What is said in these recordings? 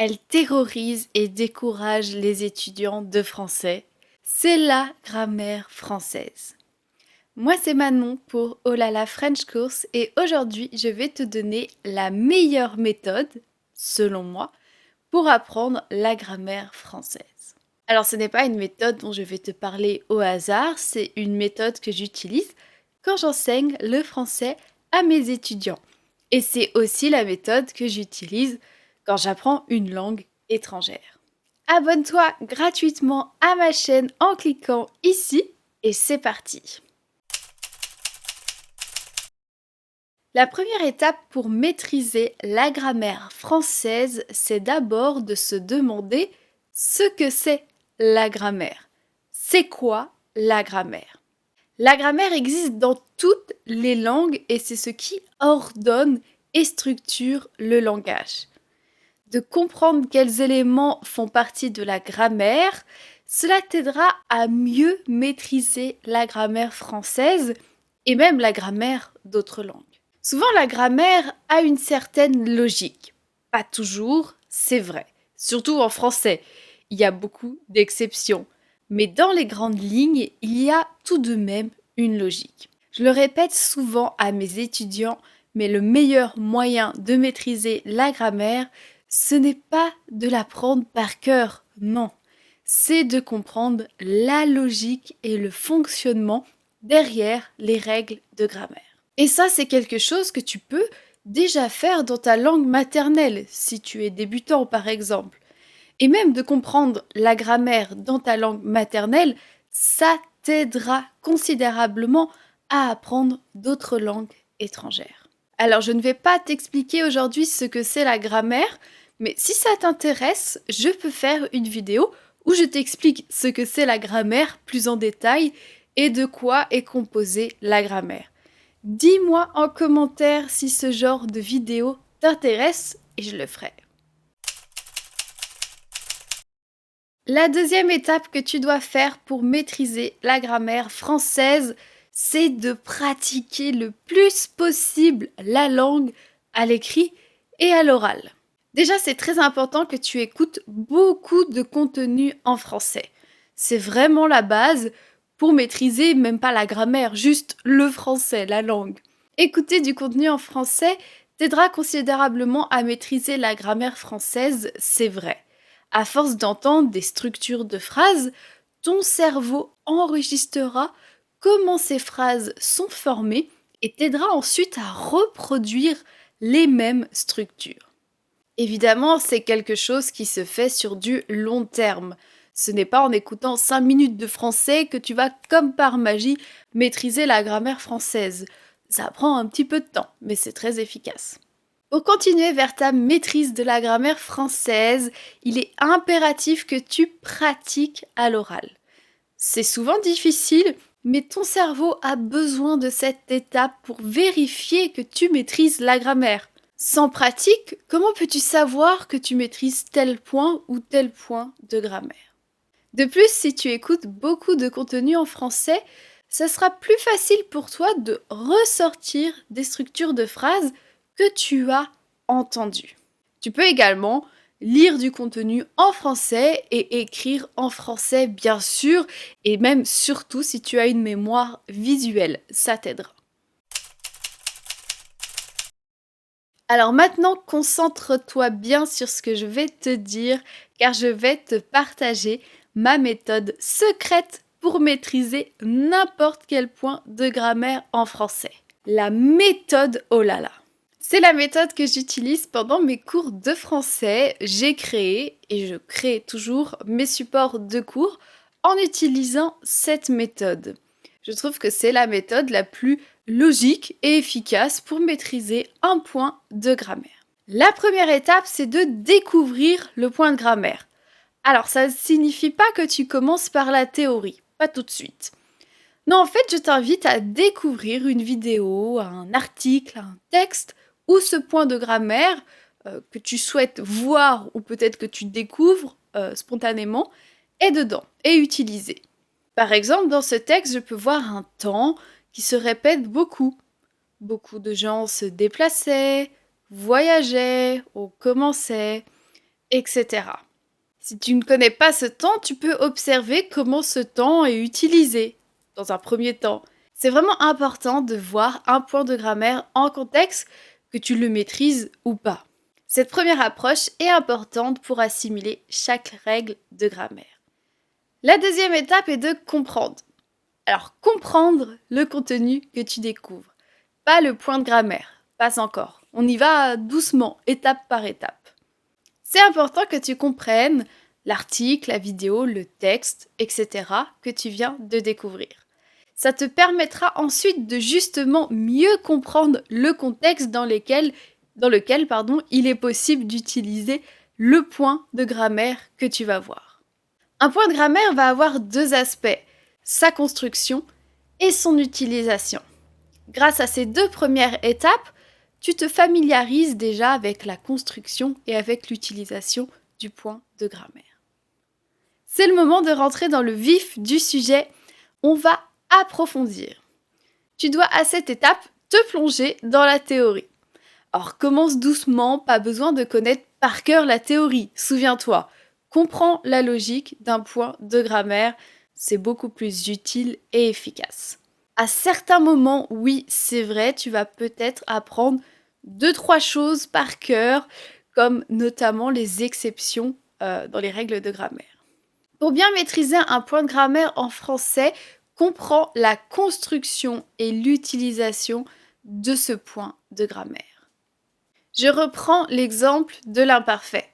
Elle terrorise et décourage les étudiants de français. C'est la grammaire française. Moi, c'est Manon pour Oh là là French Course et aujourd'hui, je vais te donner la meilleure méthode, selon moi, pour apprendre la grammaire française. Alors, ce n'est pas une méthode dont je vais te parler au hasard, c'est une méthode que j'utilise quand j'enseigne le français à mes étudiants. Et c'est aussi la méthode que j'utilise quand j'apprends une langue étrangère. Abonne-toi gratuitement à ma chaîne en cliquant ici et c'est parti. La première étape pour maîtriser la grammaire française, c'est d'abord de se demander ce que c'est la grammaire. C'est quoi la grammaire? La grammaire existe dans toutes les langues et c'est ce qui ordonne et structure le langage. De comprendre quels éléments font partie de la grammaire, cela t'aidera à mieux maîtriser la grammaire française et même la grammaire d'autres langues. Souvent, la grammaire a une certaine logique. Pas toujours, c'est vrai. Surtout en français. Il y a beaucoup d'exceptions. Mais dans les grandes lignes, il y a tout de même une logique. Je le répète souvent à mes étudiants, mais le meilleur moyen de maîtriser la grammaire, ce n'est pas de l'apprendre par cœur, non. C'est de comprendre la logique et le fonctionnement derrière les règles de grammaire. Et ça, c'est quelque chose que tu peux déjà faire dans ta langue maternelle, si tu es débutant par exemple. Et même de comprendre la grammaire dans ta langue maternelle, ça t'aidera considérablement à apprendre d'autres langues étrangères. Alors, je ne vais pas t'expliquer aujourd'hui ce que c'est la grammaire, mais si ça t'intéresse, je peux faire une vidéo où je t'explique ce que c'est la grammaire plus en détail et de quoi est composée la grammaire. Dis-moi en commentaire si ce genre de vidéo t'intéresse et je le ferai. La deuxième étape que tu dois faire pour maîtriser la grammaire française, c'est de pratiquer le plus possible la langue à l'écrit et à l'oral. Déjà, c'est très important que tu écoutes beaucoup de contenu en français. C'est vraiment la base pour maîtriser même pas la grammaire, juste le français, la langue. Écouter du contenu en français t'aidera considérablement à maîtriser la grammaire française, c'est vrai. À force d'entendre des structures de phrases, ton cerveau enregistrera comment ces phrases sont formées et t'aidera ensuite à reproduire les mêmes structures. Évidemment, c'est quelque chose qui se fait sur du long terme. Ce n'est pas en écoutant 5 minutes de français que tu vas, comme par magie, maîtriser la grammaire française. Ça prend un petit peu de temps, mais c'est très efficace. Pour continuer vers ta maîtrise de la grammaire française, il est impératif que tu pratiques à l'oral. C'est souvent difficile, mais ton cerveau a besoin de cette étape pour vérifier que tu maîtrises la grammaire. Sans pratique, comment peux-tu savoir que tu maîtrises tel point ou tel point de grammaire? De plus, si tu écoutes beaucoup de contenu en français, ça sera plus facile pour toi de ressortir des structures de phrases que tu as entendues. Tu peux également lire du contenu en français et écrire en français, bien sûr, et même surtout si tu as une mémoire visuelle, ça t'aidera. Alors maintenant, concentre-toi bien sur ce que je vais te dire, car je vais te partager ma méthode secrète pour maîtriser n'importe quel point de grammaire en français. La méthode oh là là. C'est la méthode que j'utilise pendant mes cours de français. J'ai créé, et je crée toujours, mes supports de cours en utilisant cette méthode. Je trouve que c'est la méthode la plus logique et efficace pour maîtriser un point de grammaire. La première étape, c'est de découvrir le point de grammaire. Alors, ça ne signifie pas que tu commences par la théorie, pas tout de suite. Non, en fait, je t'invite à découvrir une vidéo, un article, un texte où ce point de grammaire que tu souhaites voir ou peut-être que tu découvres spontanément est dedans et utilisé. Par exemple, dans ce texte, je peux voir un temps qui se répète beaucoup. Beaucoup de gens se déplaçaient, voyageaient ou commençaient. etc. Si tu ne connais pas ce temps, tu peux observer comment ce temps est utilisé dans un premier temps. C'est vraiment important de voir un point de grammaire en contexte, que tu le maîtrises ou pas. Cette première approche est importante pour assimiler chaque règle de grammaire. La deuxième étape est de comprendre. Alors, comprendre le contenu que tu découvres, pas le point de grammaire, pas encore. On y va doucement, étape par étape. C'est important que tu comprennes l'article, la vidéo, le texte, etc. que tu viens de découvrir. Ça te permettra ensuite de justement mieux comprendre le contexte dans lequel il est possible d'utiliser le point de grammaire que tu vas voir. Un point de grammaire va avoir deux aspects, sa construction et son utilisation. Grâce à ces deux premières étapes, tu te familiarises déjà avec la construction et avec l'utilisation du point de grammaire. C'est le moment de rentrer dans le vif du sujet. On va approfondir. Tu dois à cette étape te plonger dans la théorie. Alors commence doucement, pas besoin de connaître par cœur la théorie. Souviens-toi, comprends la logique d'un point de grammaire, c'est beaucoup plus utile et efficace. À certains moments, oui, c'est vrai, tu vas peut-être apprendre 2-3 choses par cœur, comme notamment les exceptions dans les règles de grammaire. Pour bien maîtriser un point de grammaire en français, comprends la construction et l'utilisation de ce point de grammaire. Je reprends l'exemple de l'imparfait.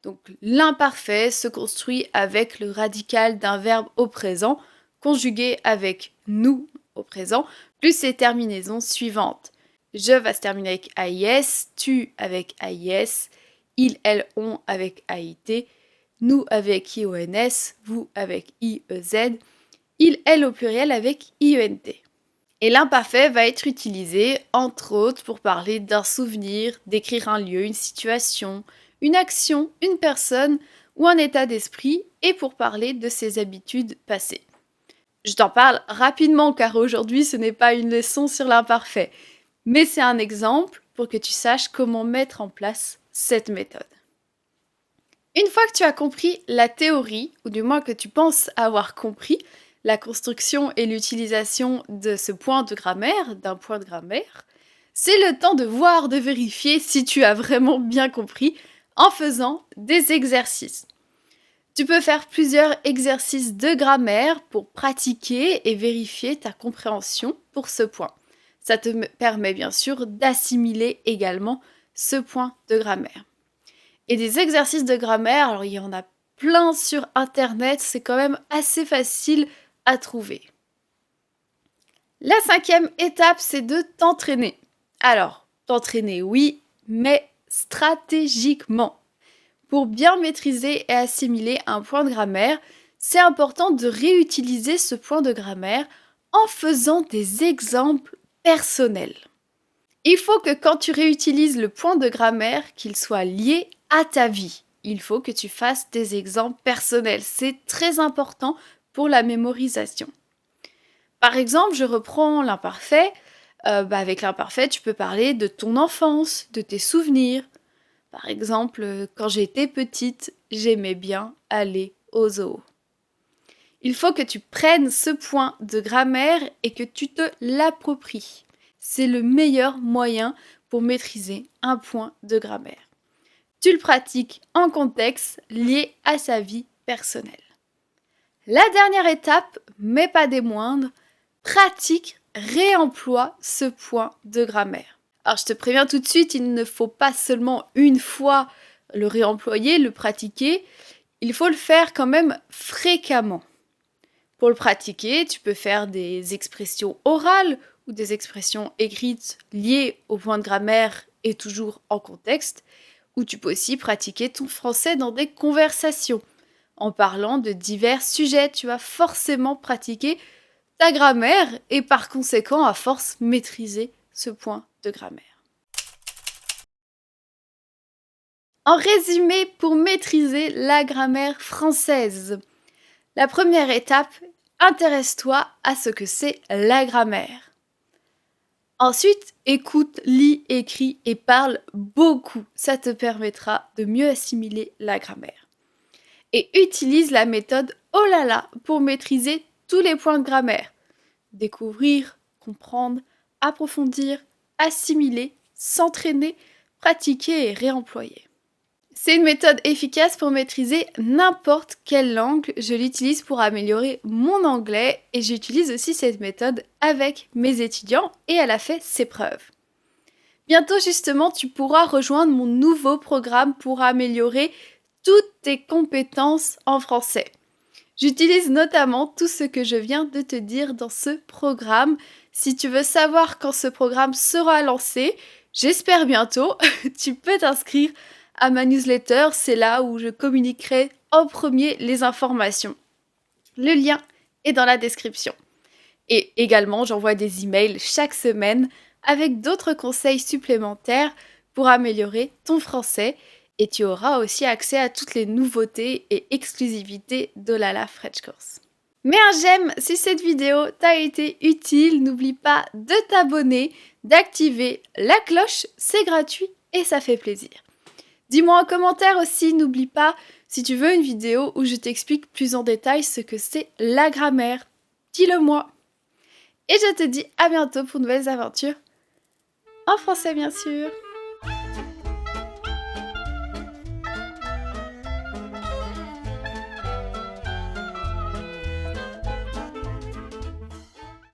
Donc l'imparfait se construit avec le radical d'un verbe au présent, conjugué avec nous au présent, plus ses terminaisons suivantes. Je va se terminer avec AIS, tu avec AIS, il, elle, on avec AIT, nous avec IONS, vous avec IEZ, il, elle au pluriel avec IENT. Et l'imparfait va être utilisé, entre autres, pour parler d'un souvenir, décrire un lieu, une situation, une action, une personne ou un état d'esprit, et pour parler de ses habitudes passées. Je t'en parle rapidement car aujourd'hui ce n'est pas une leçon sur l'imparfait, mais c'est un exemple pour que tu saches comment mettre en place cette méthode. Une fois que tu as compris la théorie, ou du moins que tu penses avoir compris la construction et l'utilisation de ce point de grammaire, d'un point de grammaire, c'est le temps de voir, de vérifier si tu as vraiment bien compris en faisant des exercices. Tu peux faire plusieurs exercices de grammaire pour pratiquer et vérifier ta compréhension pour ce point. Ça te permet bien sûr d'assimiler également ce point de grammaire. Et des exercices de grammaire, alors il y en a plein sur internet, c'est quand même assez facile à trouver. La cinquième étape, c'est de t'entraîner. Alors, t'entraîner oui, mais stratégiquement. Pour bien maîtriser et assimiler un point de grammaire, c'est important de réutiliser ce point de grammaire en faisant des exemples personnels. Il faut que quand tu réutilises le point de grammaire, qu'il soit lié à ta vie. Il faut que tu fasses des exemples personnels. C'est très important pour la mémorisation. Par exemple, je reprends l'imparfait. Avec l'imparfait, tu peux parler de ton enfance, de tes souvenirs. Par exemple, quand j'étais petite, j'aimais bien aller au zoo. Il faut que tu prennes ce point de grammaire et que tu te l'appropries. C'est le meilleur moyen pour maîtriser un point de grammaire. Tu le pratiques en contexte lié à sa vie personnelle. La dernière étape, mais pas des moindres, pratique, réemploie ce point de grammaire. Alors je te préviens tout de suite, il ne faut pas seulement une fois le réemployer, le pratiquer, il faut le faire quand même fréquemment. Pour le pratiquer, tu peux faire des expressions orales ou des expressions écrites liées au point de grammaire et toujours en contexte, ou tu peux aussi pratiquer ton français dans des conversations. En parlant de divers sujets, tu vas forcément pratiquer ta grammaire et par conséquent, à force, maîtriser ce point de grammaire. En résumé, pour maîtriser la grammaire française, la première étape, intéresse-toi à ce que c'est la grammaire. Ensuite, écoute, lis, écris et parle beaucoup. Ça te permettra de mieux assimiler la grammaire. Et utilise la méthode Oh là là pour maîtriser tous les points de grammaire. Découvrir, comprendre, approfondir, assimiler, s'entraîner, pratiquer et réemployer. C'est une méthode efficace pour maîtriser n'importe quelle langue. Je l'utilise pour améliorer mon anglais et j'utilise aussi cette méthode avec mes étudiants et elle a fait ses preuves. Bientôt justement, tu pourras rejoindre mon nouveau programme pour améliorer toutes tes compétences en français. J'utilise notamment tout ce que je viens de te dire dans ce programme. Si tu veux savoir quand ce programme sera lancé, j'espère bientôt, tu peux t'inscrire à ma newsletter. C'est là où je communiquerai en premier les informations. Le lien est dans la description. Et également, j'envoie des emails chaque semaine avec d'autres conseils supplémentaires pour améliorer ton français. Et tu auras aussi accès à toutes les nouveautés et exclusivités d'Olala French Course. Mets un j'aime si cette vidéo t'a été utile. N'oublie pas de t'abonner, d'activer la cloche, c'est gratuit et ça fait plaisir. Dis-moi en commentaire aussi, n'oublie pas, si tu veux une vidéo où je t'explique plus en détail ce que c'est la grammaire. Dis-le moi. Et je te dis à bientôt pour de nouvelles aventures. En français bien sûr.